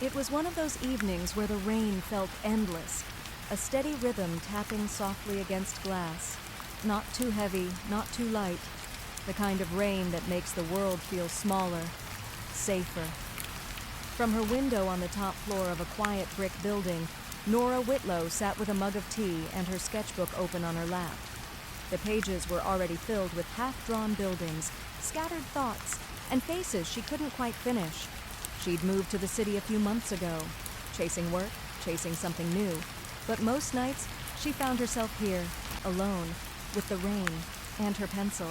It was one of those evenings where the rain felt endless, a steady rhythm tapping softly against glass. Not too heavy, not too light. The kind of rain that makes the world feel smaller, safer. From her window on the top floor of a quiet brick building, Nora Whitlow sat with a mug of tea and her sketchbook open on her lap. The pages were already filled with half-drawn buildings, scattered thoughts, and faces she couldn't quite finish. She'd moved to the city a few months ago, chasing work, chasing something new. But most nights, she found herself here, alone, with the rain and her pencil.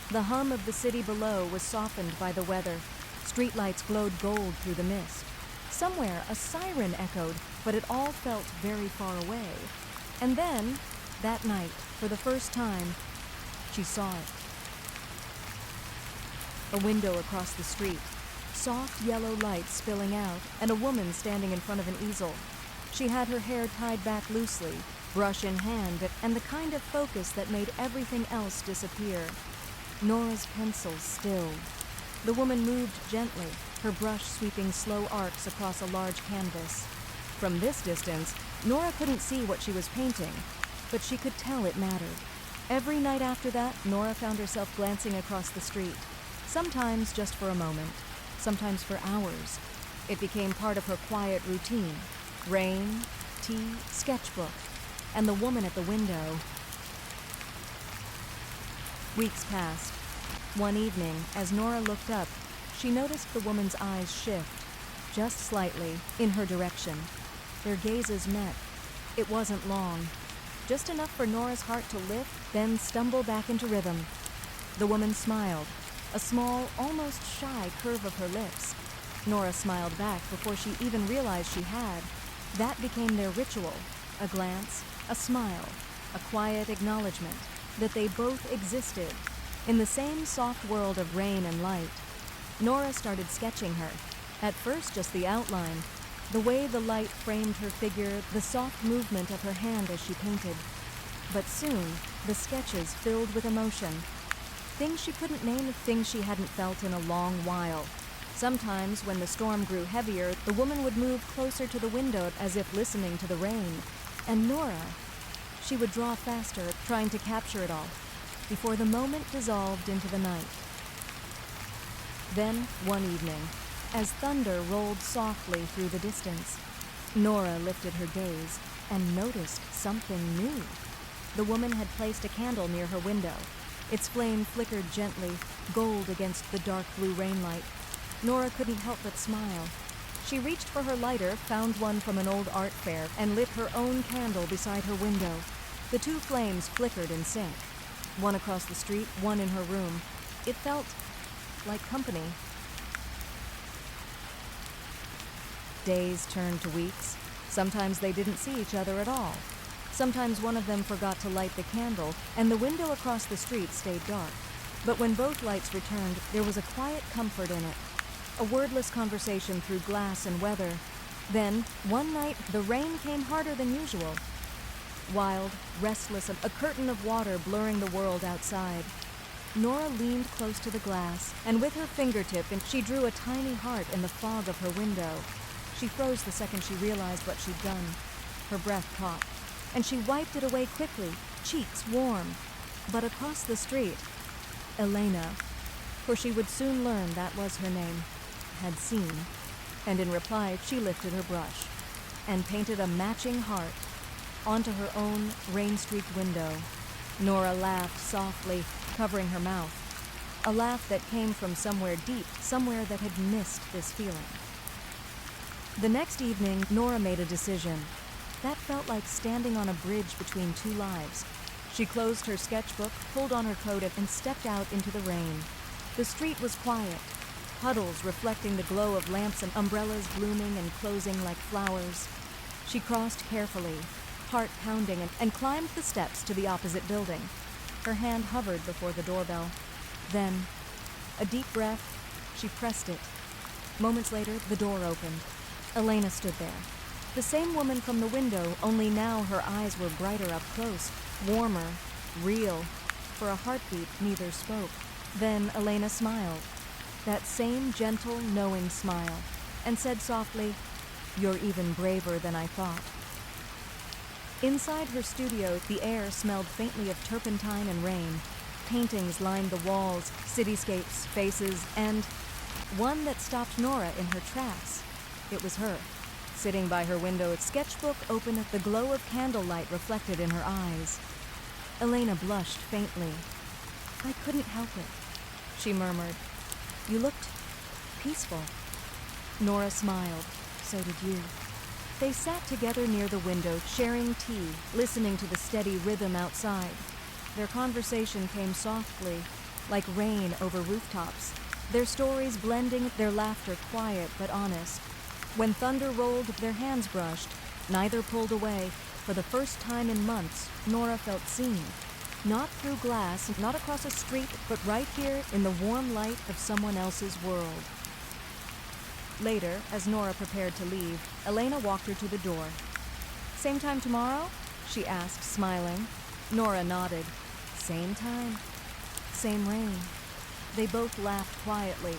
The hum of the city below was softened by the weather. Streetlights glowed gold through the mist. Somewhere, a siren echoed, but it all felt very far away. And then, that night, for the first time, she saw it. A window across the street, soft yellow light spilling out, and a woman standing in front of an easel. She had her hair tied back loosely, brush in hand, and the kind of focus that made everything else disappear. Nora's pencil stilled. The woman moved gently, her brush sweeping slow arcs across a large canvas. From this distance, Nora couldn't see what she was painting, but she could tell it mattered. Every night after that, Nora found herself glancing across the street, sometimes just for a moment, sometimes for hours. It became part of her quiet routine. Rain, tea, sketchbook, and the woman at the window. Weeks passed. One evening, as Nora looked up, she noticed the woman's eyes shift, just slightly, in her direction. Their gazes met. It wasn't long, just enough for Nora's heart to lift, then stumble back into rhythm. The woman smiled, a small, almost shy curve of her lips. Nora smiled back before she even realized she had. That became their ritual, a glance, a smile, a quiet acknowledgement that they both existed in the same soft world of rain and light. Nora started sketching her, at first just the outline, the way the light framed her figure, the soft movement of her hand as she painted. But soon, the sketches filled with emotion. Things she couldn't name, things she hadn't felt in a long while. Sometimes, when the storm grew heavier, the woman would move closer to the window as if listening to the rain. And Nora, she would draw faster, trying to capture it all, before the moment dissolved into the night. Then, one evening, as thunder rolled softly through the distance, Nora lifted her gaze and noticed something new. The woman had placed a candle near her window. Its flame flickered gently, gold against the dark blue rainlight. Nora couldn't help but smile. She reached for her lighter, found one from an old art fair, and lit her own candle beside her window. The two flames flickered in sync. One across the street, one in her room. It felt like company. Days turned to weeks. Sometimes they didn't see each other at all. Sometimes one of them forgot to light the candle, and the window across the street stayed dark. But when both lights returned, there was a quiet comfort in it. A wordless conversation through glass and weather. Then, one night, the rain came harder than usual. Wild, restless, a curtain of water blurring the world outside. Nora leaned close to the glass, and with her fingertip, she drew a tiny heart in the fog of her window. She froze the second she realized what she'd done. Her breath caught, and she wiped it away quickly, cheeks warm. But across the street, Elena, for she would soon learn that was her name, had seen, and in reply she lifted her brush and painted a matching heart onto her own rain-streaked window. Nora laughed softly, covering her mouth, a laugh that came from somewhere deep, somewhere that had missed this feeling. The next evening, Nora made a decision. That felt like standing on a bridge between two lives. She closed her sketchbook, pulled on her coat, and stepped out into the rain. The street was quiet, puddles reflecting the glow of lamps and umbrellas blooming and closing like flowers. She crossed carefully, heart pounding, and climbed the steps to the opposite building. Her hand hovered before the doorbell. Then, a deep breath, she pressed it. Moments later, the door opened. Elena stood there. The same woman from the window, only now her eyes were brighter up close, warmer, real. For a heartbeat, neither spoke. Then Elena smiled, that same gentle, knowing smile, and said softly, You're even braver than I thought." Inside her studio, the air smelled faintly of turpentine and rain. Paintings lined the walls, cityscapes, faces, and one that stopped Nora in her tracks. It was her, sitting by her window, its sketchbook open, the glow of candlelight reflected in her eyes. Elena blushed faintly. "I couldn't help it," she murmured. "You looked peaceful." Nora smiled. So did you. They sat together near the window, sharing tea, listening to the steady rhythm outside. Their conversation came softly, like rain over rooftops, their stories blending, their laughter quiet but honest. When thunder rolled, their hands brushed. Neither pulled away. For the first time in months, Nora felt seen. Not through glass, not across a street, but right here in the warm light of someone else's world. Later, as Nora prepared to leave, Elena walked her to the door. "Same time tomorrow?" she asked, smiling. Nora nodded. "Same time. Same rain." They both laughed quietly,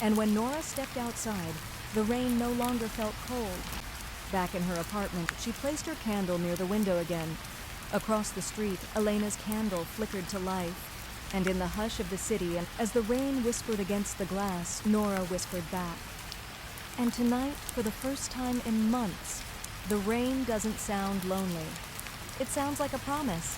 and when Nora stepped outside, the rain no longer felt cold. Back in her apartment, she placed her candle near the window again. Across the street, Elena's candle flickered to life, and in the hush of the city, and as the rain whispered against the glass, Nora whispered back. "And tonight, for the first time in months, the rain doesn't sound lonely. It sounds like a promise."